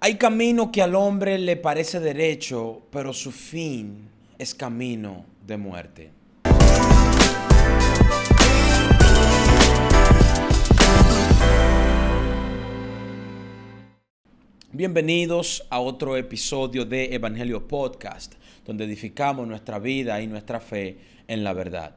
Hay camino que al hombre le parece derecho, pero su fin es camino de muerte. Bienvenidos a otro episodio de Evangelio Podcast, donde edificamos nuestra vida y nuestra fe en la verdad.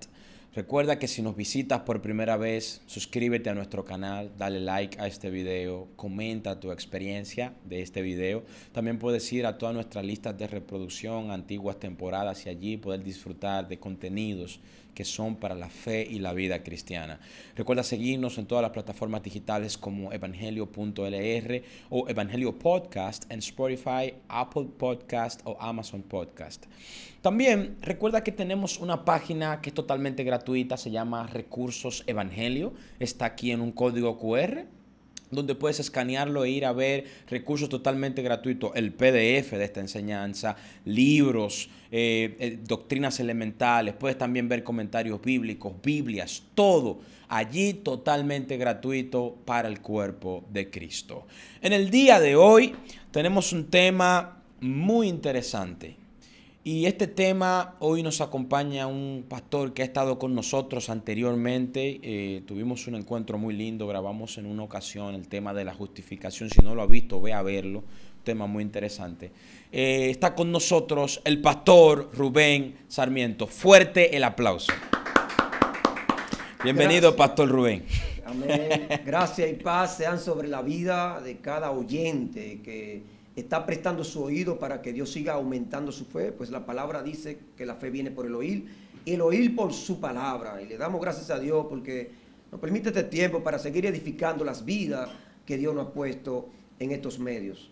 Recuerda que si nos visitas por primera vez, suscríbete a nuestro canal, dale like a este video, comenta tu experiencia de este video. También puedes ir a todas nuestras listas de reproducción, antiguas temporadas y allí poder disfrutar de contenidos que son para la fe y la vida cristiana. Recuerda seguirnos en todas las plataformas digitales como evangelio.lr o Evangelio Podcast en Spotify, Apple Podcast o Amazon Podcast. También recuerda que tenemos una página que es totalmente gratuita, se llama Recursos Evangelio. Está aquí en un código QR, donde puedes escanearlo e ir a ver recursos totalmente gratuitos, el PDF de esta enseñanza, libros, doctrinas elementales, puedes también ver comentarios bíblicos, Biblias, todo allí totalmente gratuito para el cuerpo de Cristo. En el día de hoy tenemos un tema muy interesante. Y este tema, hoy nos acompaña un pastor que ha estado con nosotros anteriormente. Tuvimos un encuentro muy lindo, grabamos en una ocasión el tema de la justificación. Si no lo ha visto, ve a verlo, un tema muy interesante. Está con nosotros el pastor Rubén Sarmiento. Fuerte el aplauso. Bienvenido, gracias, Pastor Rubén. Amén. Gracias y paz sean sobre la vida de cada oyente que está prestando su oído para que Dios siga aumentando su fe. Pues la palabra dice que la fe viene por el oír y el oír por su palabra. Y le damos gracias a Dios porque nos permite este tiempo para seguir edificando las vidas que Dios nos ha puesto en estos medios.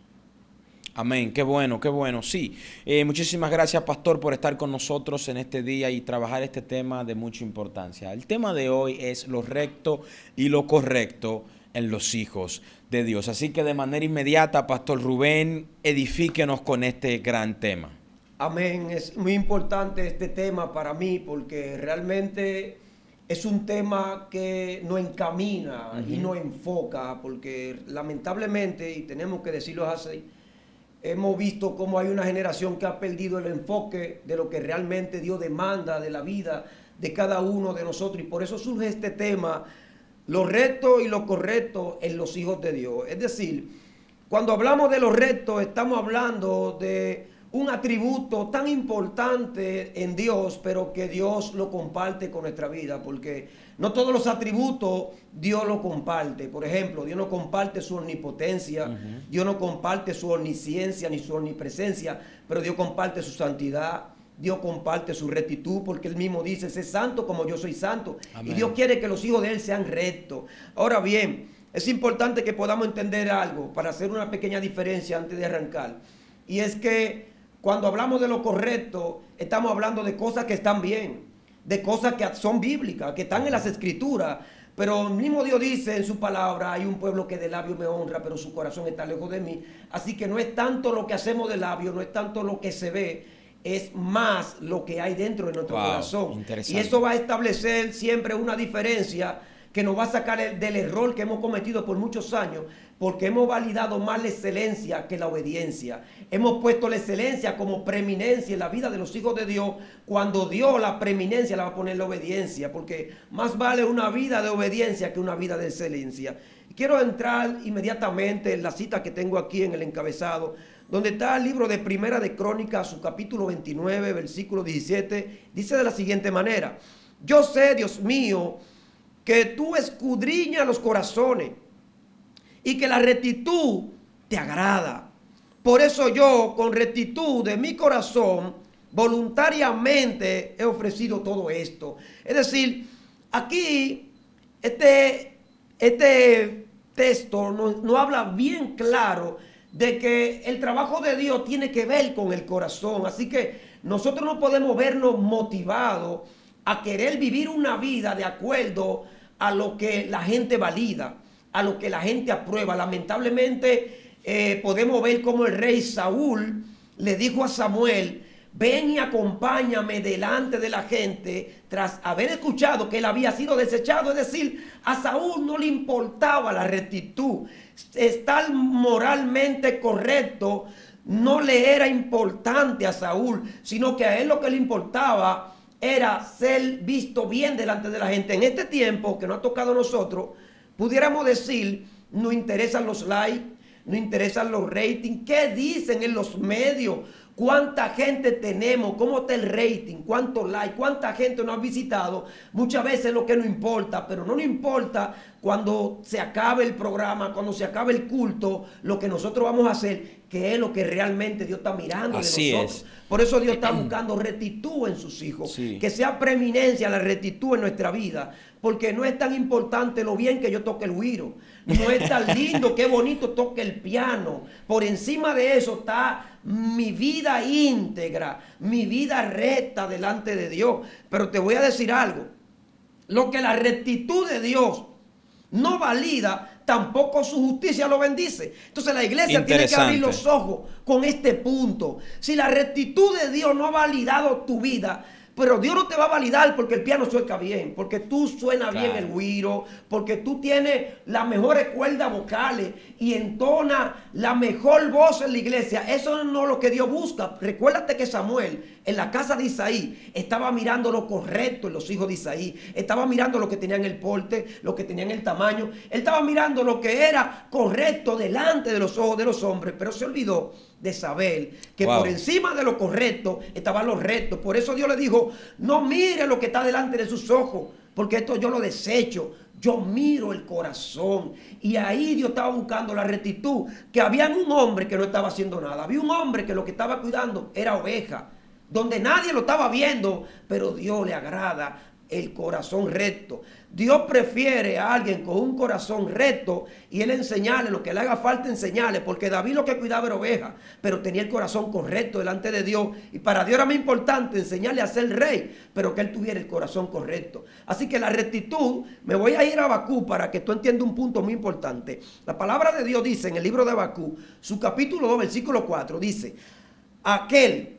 Amén, qué bueno, sí. Muchísimas gracias, pastor, por estar con nosotros en este día y trabajar este tema de mucha importancia. El tema de hoy es lo recto y lo correcto en los hijos de Dios. Así que de manera inmediata, Pastor Rubén, edifíquenos con este gran tema. Amén. Es muy importante este tema para mí porque realmente es un tema que nos encamina y nos enfoca, porque lamentablemente, y tenemos que decirlo así, hemos visto cómo hay una generación que ha perdido el enfoque de lo que realmente Dios demanda de la vida de cada uno de nosotros, y por eso surge este tema, lo recto y lo correcto en los hijos de Dios. Es decir, cuando hablamos de lo recto, estamos hablando de un atributo tan importante en Dios, pero que Dios lo comparte con nuestra vida, porque no todos los atributos Dios lo comparte. Por ejemplo, Dios no comparte su omnipotencia, Dios no comparte su omnisciencia ni su omnipresencia, pero Dios comparte su santidad, Dios comparte su rectitud, porque Él mismo dice, sé santo como yo soy santo. Amén. Y Dios quiere que los hijos de Él sean rectos. Ahora bien, es importante que podamos entender algo para hacer una pequeña diferencia antes de arrancar. Y es que cuando hablamos de lo correcto, estamos hablando de cosas que están bien, de cosas que son bíblicas, que están en las Escrituras. Pero el mismo Dios dice en su palabra, hay un pueblo que de labio me honra, pero su corazón está lejos de mí. Así que no es tanto lo que hacemos de labio, no es tanto lo que se ve, es más lo que hay dentro de nuestro corazón. Y eso va a establecer siempre una diferencia que nos va a sacar del error que hemos cometido por muchos años, porque hemos validado más la excelencia que la obediencia. Hemos puesto la excelencia como preeminencia en la vida de los hijos de Dios, cuando Dios la preeminencia la va a poner en la obediencia, porque más vale una vida de obediencia que una vida de excelencia. Quiero entrar inmediatamente en la cita que tengo aquí en el encabezado, donde está el libro de Primera de Crónicas, su capítulo 29, versículo 17, dice de la siguiente manera: yo sé, Dios mío, que tú escudriñas los corazones y que la rectitud te agrada. Por eso yo, con rectitud de mi corazón, voluntariamente he ofrecido todo esto. Es decir, aquí este texto nos habla bien claro de que el trabajo de Dios tiene que ver con el corazón. Así que nosotros no podemos vernos motivados a querer vivir una vida de acuerdo a lo que la gente valida, a lo que la gente aprueba. Lamentablemente podemos ver cómo el rey Saúl le dijo a Samuel: ven y acompáñame delante de la gente, tras haber escuchado que él había sido desechado. Es decir, a Saúl no le importaba la rectitud, estar moralmente correcto no le era importante a Saúl, sino que a él lo que le importaba era ser visto bien delante de la gente. En este tiempo que nos ha tocado a nosotros, pudiéramos decir, nos interesan los likes, nos interesan los ratings, qué dicen en los medios, cuánta gente tenemos, cómo está el rating, cuántos likes, cuánta gente nos ha visitado. Muchas veces es lo que nos importa, pero no nos importa cuando se acabe el programa, cuando se acabe el culto, lo que nosotros vamos a hacer, que es lo que realmente Dios está mirando de nosotros. Es. Por eso Dios está buscando rectitud en sus hijos, sí. Que sea preeminencia la rectitud en nuestra vida, porque no es tan importante lo bien que yo toque el güiro, no es tan lindo, qué bonito toque el piano. Por encima de eso está mi vida íntegra, mi vida recta delante de Dios. Pero te voy a decir algo, lo que la rectitud de Dios no valida, tampoco su justicia lo bendice. Entonces la iglesia tiene que abrir los ojos con este punto. Si la rectitud de Dios no ha validado tu vida, pero Dios no te va a validar porque el piano suena bien, porque tú suenas bien el güiro, porque tú tienes las mejores cuerdas vocales y entona la mejor voz en la iglesia. Eso no es lo que Dios busca. Recuérdate que Samuel en la casa de Isaí estaba mirando lo correcto en los hijos de Isaí. Estaba mirando lo que tenían el porte, lo que tenían el tamaño. Él estaba mirando lo que era correcto delante de los ojos de los hombres, pero se olvidó de saber que por encima de lo correcto estaban los rectos. Por eso Dios le dijo, no mire lo que está delante de sus ojos, porque esto yo lo desecho. Yo miro el corazón. Y ahí Dios estaba buscando la rectitud. Que había un hombre que no estaba haciendo nada. Había un hombre que lo que estaba cuidando era oveja, donde nadie lo estaba viendo, pero Dios le agrada el corazón recto. Dios prefiere a alguien con un corazón recto y él enseñarle lo que le haga falta, enseñarle, porque David lo que cuidaba era oveja, pero tenía el corazón correcto delante de Dios, y para Dios era muy importante enseñarle a ser rey, pero que él tuviera el corazón correcto. Así que la rectitud, me voy a ir a Habacuc para que tú entiendas un punto muy importante. La palabra de Dios dice en el libro de Habacuc, su capítulo 2, versículo 4, dice, aquel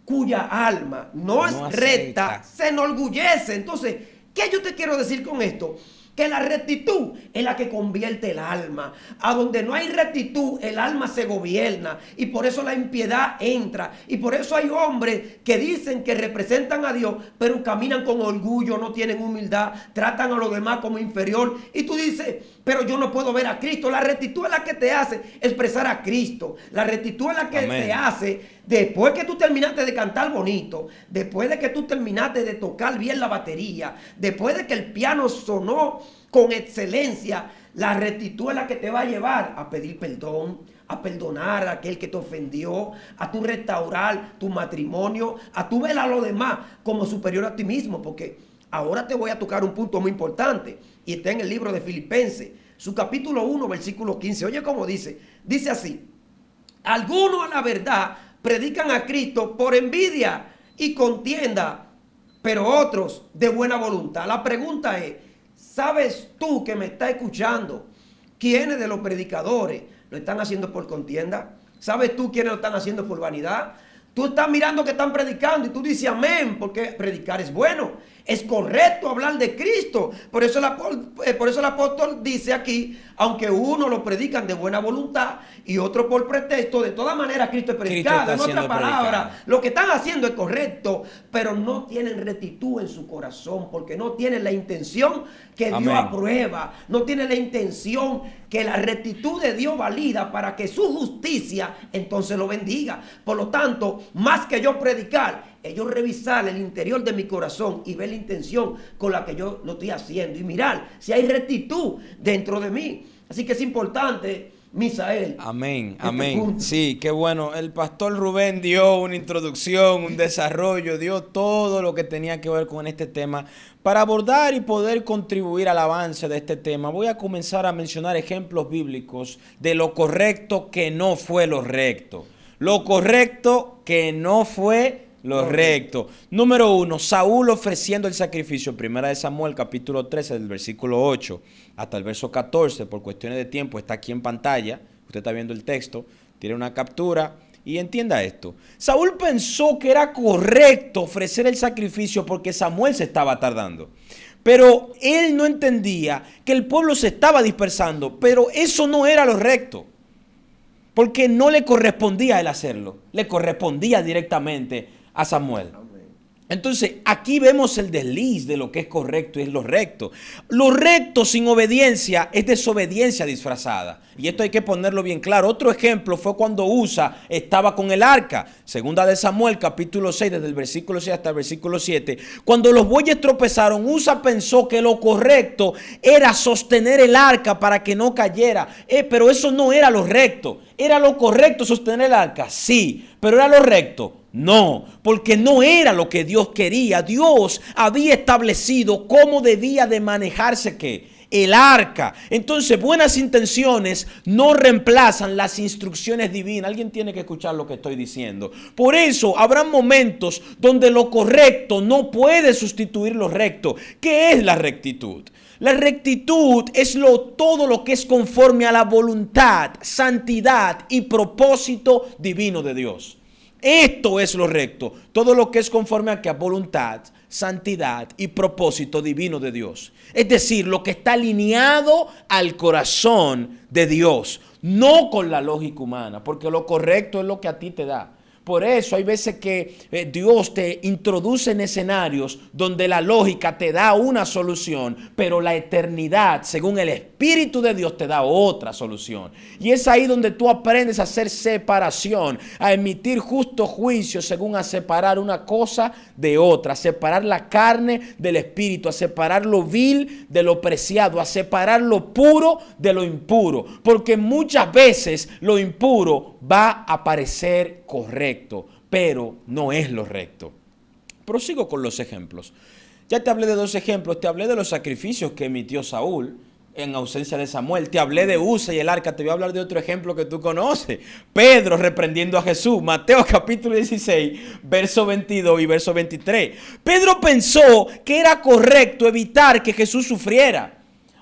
cuya alma no es recta, se enorgullece. Entonces, ¿qué yo te quiero decir con esto? Que la rectitud es la que convierte el alma. A donde no hay rectitud, el alma se gobierna. Y por eso la impiedad entra. Y por eso hay hombres que dicen que representan a Dios, pero caminan con orgullo, no tienen humildad, tratan a los demás como inferior. Y tú dices, pero yo no puedo ver a Cristo. La rectitud es la que te hace expresar a Cristo. La rectitud es la que te hace, después que tú terminaste de cantar bonito, después de que tú terminaste de tocar bien la batería, después de que el piano sonó con excelencia, la rectitud es la que te va a llevar a pedir perdón, a perdonar a aquel que te ofendió, a tu restaurar tu matrimonio, a tu ver a los demás como superior a ti mismo, porque ahora te voy a tocar un punto muy importante y está en el libro de Filipenses, su capítulo 1, versículo 15. Oye cómo dice así, algunos a la verdad predican a Cristo por envidia y contienda, pero otros de buena voluntad. La pregunta es, ¿sabes tú que me estás escuchando quiénes de los predicadores lo están haciendo por contienda? ¿Sabes tú quiénes lo están haciendo por vanidad? Tú estás mirando que están predicando y tú dices amén, porque predicar es bueno. Es correcto hablar de Cristo. Por eso el apóstol dice aquí, aunque uno lo predican de buena voluntad y otro por pretexto, de todas maneras Cristo es predicado. En otras palabras, lo que están haciendo es correcto, pero no tienen rectitud en su corazón, porque no tienen la intención que Dios aprueba, no tienen la intención que la rectitud de Dios valida para que su justicia entonces lo bendiga. Por lo tanto, más que yo predicar, ellos revisar el interior de mi corazón y ver la intención con la que yo lo estoy haciendo y mirar si hay rectitud dentro de mí. Así que es importante, Misael. Amén, amén. Sí, qué bueno. El pastor Rubén dio una introducción, un desarrollo, dio todo lo que tenía que ver con este tema. Para abordar y poder contribuir al avance de este tema, voy a comenzar a mencionar ejemplos bíblicos de lo correcto que no fue lo recto. Lo correcto que no fue lo recto. Número 1, Saúl ofreciendo el sacrificio. Primera de Samuel, capítulo 13, del versículo 8 hasta el verso 14. Por cuestiones de tiempo está aquí en pantalla. Usted está viendo el texto, tiene una captura Y entienda esto, Saúl pensó que era correcto ofrecer el sacrificio porque Samuel se estaba tardando. Pero él no entendía que el pueblo se estaba dispersando, pero eso no era lo recto. Porque no le correspondía a él hacerlo, le correspondía directamente a Samuel. Entonces, aquí vemos el desliz de lo que es correcto y es lo recto. Lo recto sin obediencia es desobediencia disfrazada. Y esto hay que ponerlo bien claro. Otro ejemplo fue cuando Usa estaba con el arca. Segunda de Samuel, capítulo 6, desde el versículo 6 hasta el versículo 7. Cuando los bueyes tropezaron, Usa pensó que lo correcto era sostener el arca para que no cayera. Pero eso no era lo recto. ¿Era lo correcto sostener el arca? Sí, pero ¿era lo recto? No, porque no era lo que Dios quería. Dios había establecido cómo debía de manejarse ¿qué? El arca. Entonces, buenas intenciones no reemplazan las instrucciones divinas. Alguien tiene que escuchar lo que estoy diciendo. Por eso, habrá momentos donde lo correcto no puede sustituir lo recto. ¿Qué es la rectitud? La rectitud es todo lo que es conforme a la voluntad, santidad y propósito divino de Dios. Esto es lo recto, todo lo que es conforme a voluntad, santidad y propósito divino de Dios. Es decir, lo que está alineado al corazón de Dios, no con la lógica humana, porque lo correcto es lo que a ti te da. Por eso hay veces que Dios te introduce en escenarios donde la lógica te da una solución, pero la eternidad, según el Espíritu de Dios, te da otra solución. Y es ahí donde tú aprendes a hacer separación, a emitir justo juicio según a separar una cosa de otra, a separar la carne del Espíritu, a separar lo vil de lo preciado, a separar lo puro de lo impuro. Porque muchas veces lo impuro va a parecer correcto, pero no es lo recto. Prosigo con los ejemplos. Ya te hablé de dos ejemplos. Te hablé de los sacrificios que emitió Saúl en ausencia de Samuel. Te hablé de Usa y el arca. Te voy a hablar de otro ejemplo que tú conoces. Pedro reprendiendo a Jesús. Mateo capítulo 16, verso 22 y verso 23. Pedro pensó que era correcto evitar que Jesús sufriera.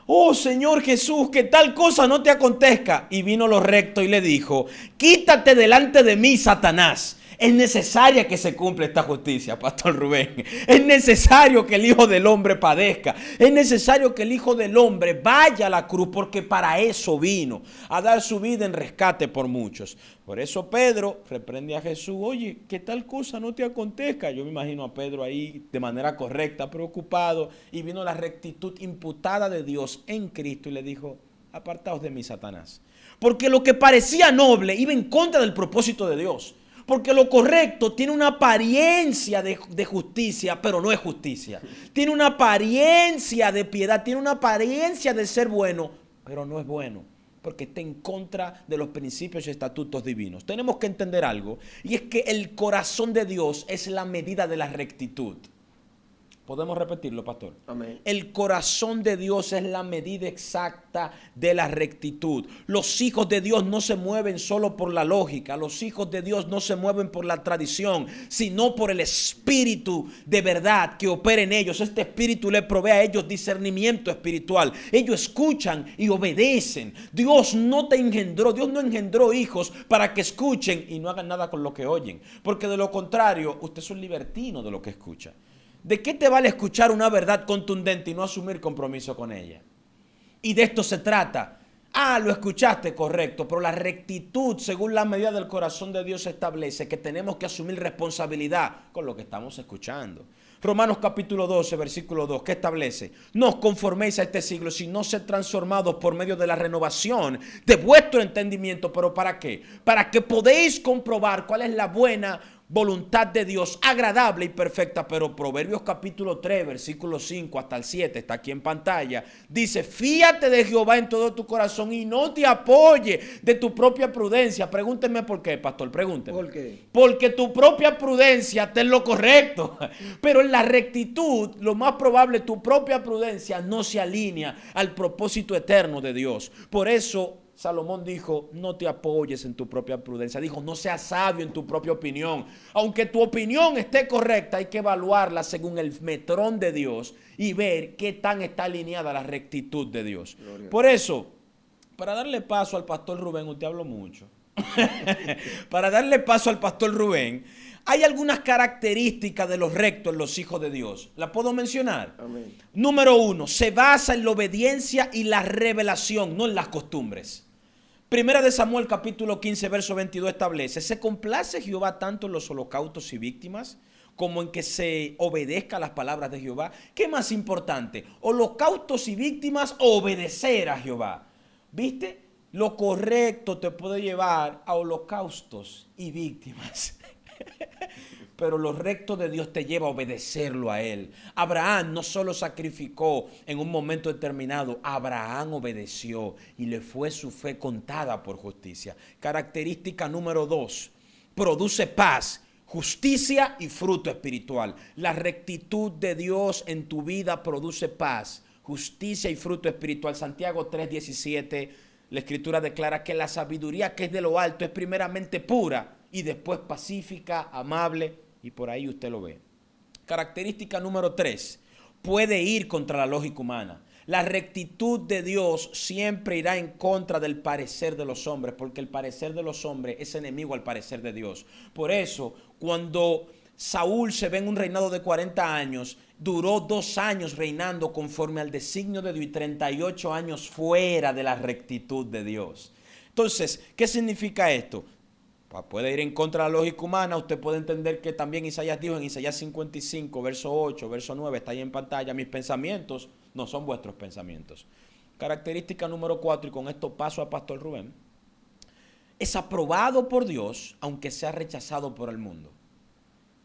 Oh Señor Jesús, que tal cosa no te acontezca. Y vino lo recto y le dijo: quítate delante de mí, Satanás. Es necesaria que se cumpla esta justicia, Pastor Rubén. Es necesario que el Hijo del Hombre padezca. Es necesario que el Hijo del Hombre vaya a la cruz, porque para eso vino, a dar su vida en rescate por muchos. Por eso Pedro reprende a Jesús: oye, que tal cosa no te acontezca. Yo me imagino a Pedro ahí de manera correcta, preocupado, y vino la rectitud imputada de Dios en Cristo y le dijo: apartaos de mí, Satanás. Porque lo que parecía noble iba en contra del propósito de Dios. Porque lo correcto tiene una apariencia de justicia, pero no es justicia. Tiene una apariencia de piedad, tiene una apariencia de ser bueno, pero no es bueno. Porque está en contra de los principios y estatutos divinos. Tenemos que entender algo, y es que el corazón de Dios es la medida de la rectitud. ¿Podemos repetirlo, pastor? Amén. El corazón de Dios es la medida exacta de la rectitud. Los hijos de Dios no se mueven solo por la lógica. Los hijos de Dios no se mueven por la tradición, sino por el Espíritu de verdad que opera en ellos. Este Espíritu le provee a ellos discernimiento espiritual. Ellos escuchan y obedecen. Dios no te engendró, Dios no engendró hijos para que escuchen y no hagan nada con lo que oyen. Porque de lo contrario, usted es un libertino de lo que escucha. ¿De qué te vale escuchar una verdad contundente y no asumir compromiso con ella? Y de esto se trata. Lo escuchaste, correcto, pero la rectitud, según la medida del corazón de Dios, establece que tenemos que asumir responsabilidad con lo que estamos escuchando. Romanos capítulo 12, versículo 2, ¿qué establece? No os conforméis a este siglo, sino sed transformados por medio de la renovación de vuestro entendimiento. ¿Pero para qué? Para que podéis comprobar cuál es la buena voluntad de Dios, agradable y perfecta. Pero Proverbios capítulo 3, versículo 5 hasta el 7, está aquí en pantalla, dice: fíate de Jehová en todo tu corazón y no te apoye de tu propia prudencia. Pregúnteme por qué, pastor, pregúnteme. ¿Por qué? Porque tu propia prudencia está en lo correcto, pero en la rectitud, lo más probable, tu propia prudencia no se alinea al propósito eterno de Dios. Por eso Salomón dijo: no te apoyes en tu propia prudencia. Dijo: no seas sabio en tu propia opinión. Aunque tu opinión esté correcta, hay que evaluarla según el metrón de Dios y ver qué tan está alineada la rectitud de Dios. Gloria. Por eso, para darle paso al pastor Rubén, usted habló mucho. para darle paso al pastor Rubén, hay algunas características de los rectos en los hijos de Dios. ¿La puedo mencionar? Amén. Número 1, se basa en la obediencia y la revelación, no en las costumbres. Primera de Samuel capítulo 15, verso 22 establece: ¿se complace Jehová tanto en los holocaustos y víctimas como en que se obedezca a las palabras de Jehová? ¿Qué más importante? ¿Holocaustos y víctimas o obedecer a Jehová? ¿Viste? Lo correcto te puede llevar a holocaustos y víctimas. Pero lo recto de Dios te lleva a obedecerlo a Él. Abraham no solo sacrificó en un momento determinado, Abraham obedeció y le fue su fe contada por justicia. Característica número 2, produce paz, justicia y fruto espiritual. La rectitud de Dios en tu vida produce paz, justicia y fruto espiritual. Santiago 3:17, la Escritura declara que la sabiduría que es de lo alto es primeramente pura y después pacífica, amable, y por ahí usted lo ve. Característica número 3, puede ir contra la lógica humana. La rectitud de Dios siempre irá en contra del parecer de los hombres, porque el parecer de los hombres es enemigo al parecer de Dios. Por eso, cuando Saúl se ve en un reinado de 40 años, duró 2 años reinando conforme al designio de Dios y 38 años fuera de la rectitud de Dios. Entonces, ¿qué significa esto? Puede ir en contra de la lógica humana. Usted puede entender que también Isaías dijo en Isaías 55, verso 8, verso 9, está ahí en pantalla: mis pensamientos no son vuestros pensamientos. Característica número 4, y con esto paso a Pastor Rubén: es aprobado por Dios aunque sea rechazado por el mundo.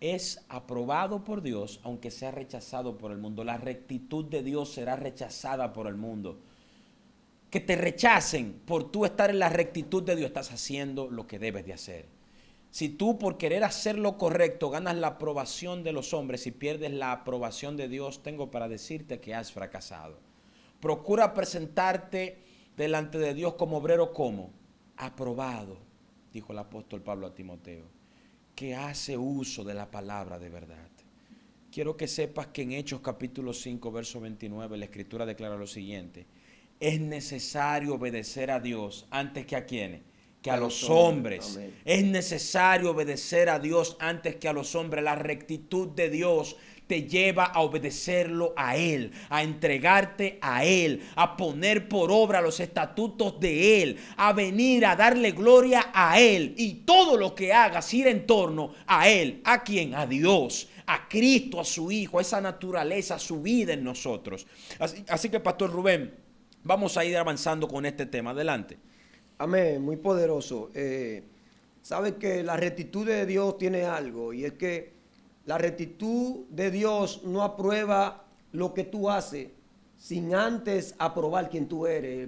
Es aprobado por Dios aunque sea rechazado por el mundo. La rectitud de Dios será rechazada por el mundo. Que te rechacen por tú estar en la rectitud de Dios, estás haciendo lo que debes de hacer. Si tú por querer hacer lo correcto ganas la aprobación de los hombres y pierdes la aprobación de Dios, tengo para decirte que has fracasado. Procura presentarte delante de Dios como obrero, como aprobado, dijo el apóstol Pablo a Timoteo, que hace uso de la palabra de verdad. Quiero que sepas que en Hechos capítulo 5, verso 29, la Escritura declara lo siguiente: es necesario obedecer a Dios antes que a quienes, que a los hombres. Amén. Es necesario obedecer a Dios antes que a los hombres. La rectitud de Dios te lleva a obedecerlo a Él, a entregarte a Él, a poner por obra los estatutos de Él, a venir a darle gloria a Él, y todo lo que hagas ir en torno a Él. ¿A quién? A Dios, a Cristo, a su Hijo, a esa naturaleza, a su vida en nosotros. Así que, Pastor Rubén, vamos a ir avanzando con este tema. Adelante. Amén, muy poderoso. Sabe que la rectitud de Dios tiene algo, y es que la rectitud de Dios no aprueba lo que tú haces sin antes aprobar quién tú eres.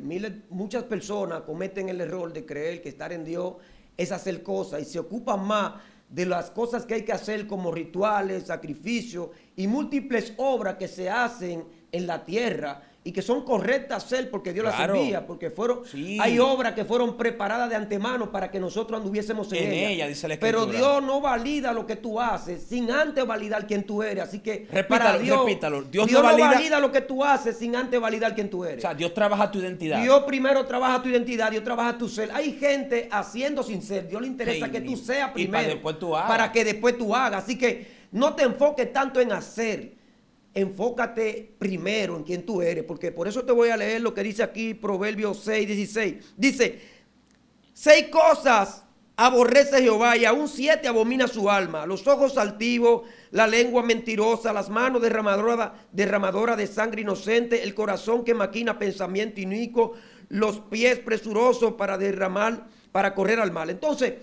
Muchas personas cometen el error de creer que estar en Dios es hacer cosas y se ocupan más de las cosas que hay que hacer, como rituales, sacrificios y múltiples obras que se hacen en la tierra y que son correctas hacer porque Dios las envía, porque hay obras que fueron preparadas de antemano para que nosotros anduviésemos en ella, dice la Escritura. Pero Dios no valida lo que tú haces sin antes validar quién tú eres. Así que repítalo. Dios no valida lo que tú haces sin antes validar quién tú eres. O sea, Dios trabaja tu identidad. Dios primero trabaja tu identidad, Dios trabaja tu ser. Hay gente haciendo sin ser. Dios le interesa que tú seas primero para que después tú hagas. Así que no te enfoques tanto en hacer. Enfócate primero en quién tú eres, porque por eso te voy a leer lo que dice aquí Proverbios 6:16. Dice: 6 cosas aborrece Jehová y aún 7 abomina su alma: los ojos altivos, la lengua mentirosa, las manos derramadora de sangre inocente, el corazón que maquina pensamiento inicuo, los pies presurosos para correr al mal. Entonces,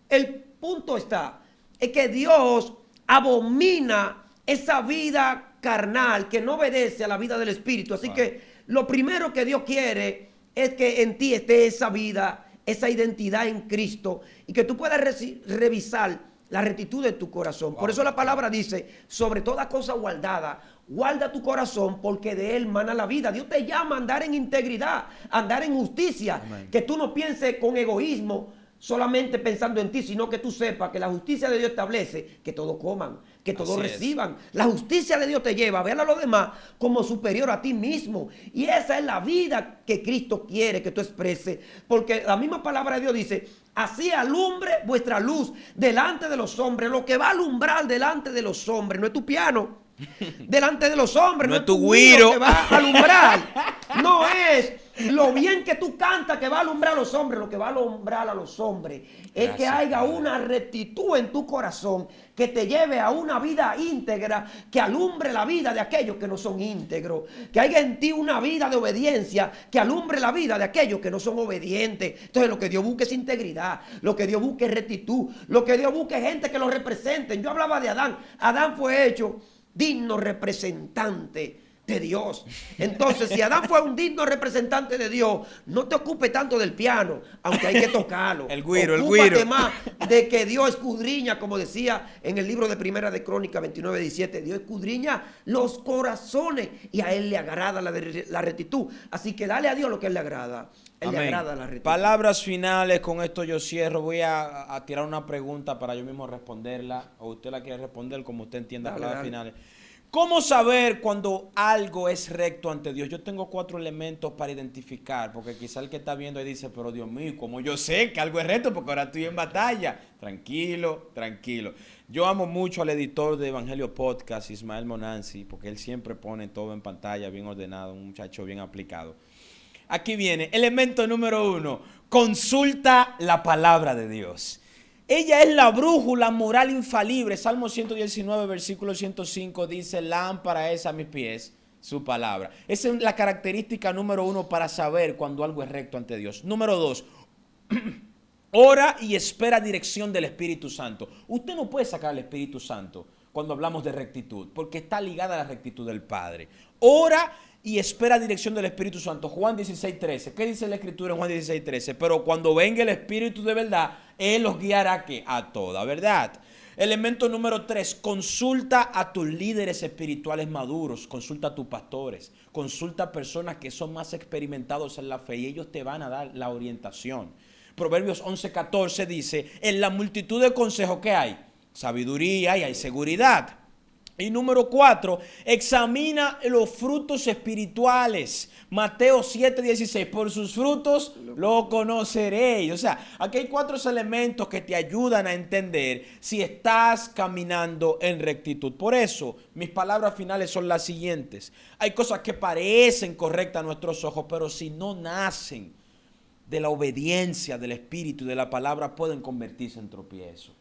el punto es que Dios abomina esa vida carnal que no obedece a la vida del Espíritu. Así que lo primero que Dios quiere es que en ti esté esa vida, esa identidad en Cristo, y que tú puedas revisar la rectitud de tu corazón. Por eso la palabra dice: sobre toda cosa guardada, guarda tu corazón, porque de él mana la vida. Dios te llama a andar en integridad, a andar en justicia. Amén. Que tú no pienses con egoísmo, solamente pensando en ti, sino que tú sepas que la justicia de Dios establece que todos coman, que todos reciban. La justicia de Dios te lleva a ver a los demás como superior a ti mismo. Y esa es la vida que Cristo quiere que tú expreses. Porque la misma palabra de Dios dice, así alumbre vuestra luz delante de los hombres. Lo que va a alumbrar delante de los hombres no es tu piano. Delante de los hombres no es tu güiro que va a alumbrar. No es lo bien que tú cantas que va a alumbrar a los hombres. Lo que va a alumbrar a los hombres es que haya una rectitud en tu corazón que te lleve a una vida íntegra, que alumbre la vida de aquellos que no son íntegros, que haya en ti una vida de obediencia que alumbre la vida de aquellos que no son obedientes. Entonces lo que Dios busca es integridad, lo que Dios busca es rectitud, lo que Dios busca es gente que lo representen. Yo hablaba de Adán. Adán fue hecho digno representante de Dios. Entonces, si Adán fue un digno representante de Dios, no te ocupes tanto del piano, aunque hay que tocarlo. el güiro. Ocúpate más de que Dios escudriña, como decía en el libro de Primera de Crónicas 29:17, Dios escudriña los corazones y a Él le agrada la rectitud. Así que dale a Dios lo que a Él le agrada. A Él le agrada la rectitud. Palabras finales, con esto yo cierro. Voy a tirar una pregunta para yo mismo responderla, o usted la quiere responder como usted entienda. Palabras finales. ¿Cómo saber cuando algo es recto ante Dios? Yo tengo 4 elementos para identificar, porque quizá el que está viendo ahí dice, pero Dios mío, ¿cómo yo sé que algo es recto? Porque ahora estoy en batalla. Tranquilo, tranquilo. Yo amo mucho al editor de Evangelio Podcast, Ismael Monanzi, porque él siempre pone todo en pantalla, bien ordenado, un muchacho bien aplicado. Aquí viene, elemento número 1, consulta la palabra de Dios. Ella es la brújula moral infalible. Salmo 119, versículo 105 dice, lámpara es a mis pies su palabra. Esa es la característica número 1 para saber cuando algo es recto ante Dios. Número 2, ora y espera dirección del Espíritu Santo. Usted no puede sacar al Espíritu Santo cuando hablamos de rectitud, porque está ligada a la rectitud del Padre. Ora y espera dirección del Espíritu Santo. Juan 16:13. ¿Qué dice la Escritura en Juan 16:13? Pero cuando venga el Espíritu de verdad, Él los guiará ¿qué? A toda verdad. Elemento número 3. Consulta a tus líderes espirituales maduros. Consulta a tus pastores. Consulta a personas que son más experimentados en la fe y ellos te van a dar la orientación. Proverbios 11:14 dice, en la multitud de consejos que hay, sabiduría y hay seguridad. Y número 4, examina los frutos espirituales. Mateo 7:16, por sus frutos lo conoceréis. O sea, aquí hay 4 elementos que te ayudan a entender si estás caminando en rectitud. Por eso, mis palabras finales son las siguientes. Hay cosas que parecen correctas a nuestros ojos, pero si no nacen de la obediencia del Espíritu y de la palabra, pueden convertirse en tropiezo.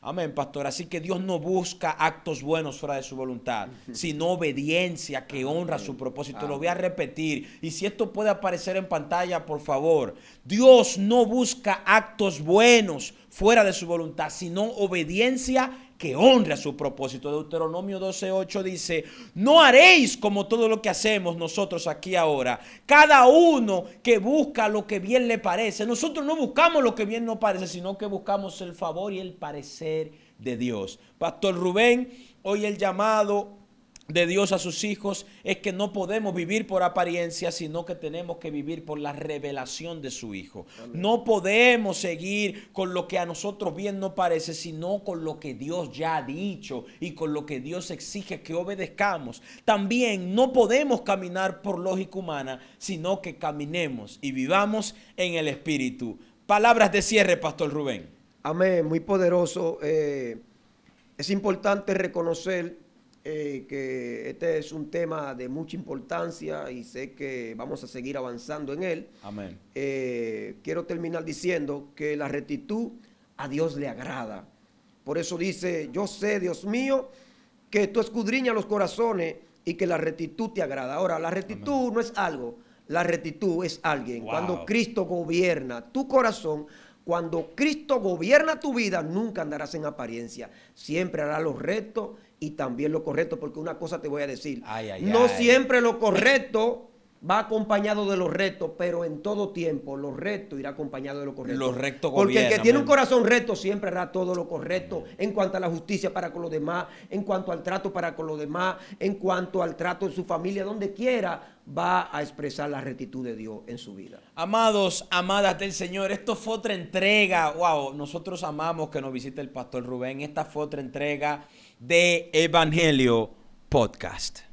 Amén, pastor. Así que Dios no busca actos buenos fuera de su voluntad, sino obediencia que honra su propósito. Lo voy a repetir. Y si esto puede aparecer en pantalla, por favor. Dios no busca actos buenos fuera de su voluntad, sino obediencia que honre a su propósito. Deuteronomio 12:8 dice, no haréis como todo lo que hacemos nosotros aquí ahora. Cada uno que busca lo que bien le parece. Nosotros no buscamos lo que bien nos parece, sino que buscamos el favor y el parecer de Dios. Pastor Rubén, hoy el llamado de Dios a sus hijos es que no podemos vivir por apariencia, sino que tenemos que vivir por la revelación de su Hijo. Amén. No podemos seguir con lo que a nosotros bien nos parece, sino con lo que Dios ya ha dicho y con lo que Dios exige que obedezcamos. También no podemos caminar por lógica humana, sino que caminemos y vivamos en el Espíritu. Palabras de cierre, Pastor Rubén. Amén, muy poderoso. Es importante reconocer que este es un tema de mucha importancia y sé que vamos a seguir avanzando en él. Amén. Quiero terminar diciendo que la rectitud a Dios le agrada. Por eso dice, yo sé, Dios mío, que tú escudriñas los corazones y que la rectitud te agrada. Ahora, la rectitud Amén. No es algo, la rectitud es alguien. Wow. Cuando Cristo gobierna tu corazón, cuando Cristo gobierna tu vida, nunca andarás en apariencia. Siempre harás lo recto y también lo correcto, porque una cosa te voy a decir. No siempre lo correcto va acompañado de los retos, pero en todo tiempo los retos irá acompañado de lo correcto. Los rectos Porque el que gobiernan, tiene un amén. corazón recto siempre hará todo lo correcto en cuanto a la justicia para con los demás, en cuanto al trato para con los demás, en cuanto al trato en su familia, donde quiera va a expresar la rectitud de Dios en su vida. Amados, amadas del Señor, esto fue otra entrega. Wow, nosotros amamos que nos visite el pastor Rubén. Esta fue otra entrega de Evangelio Podcast.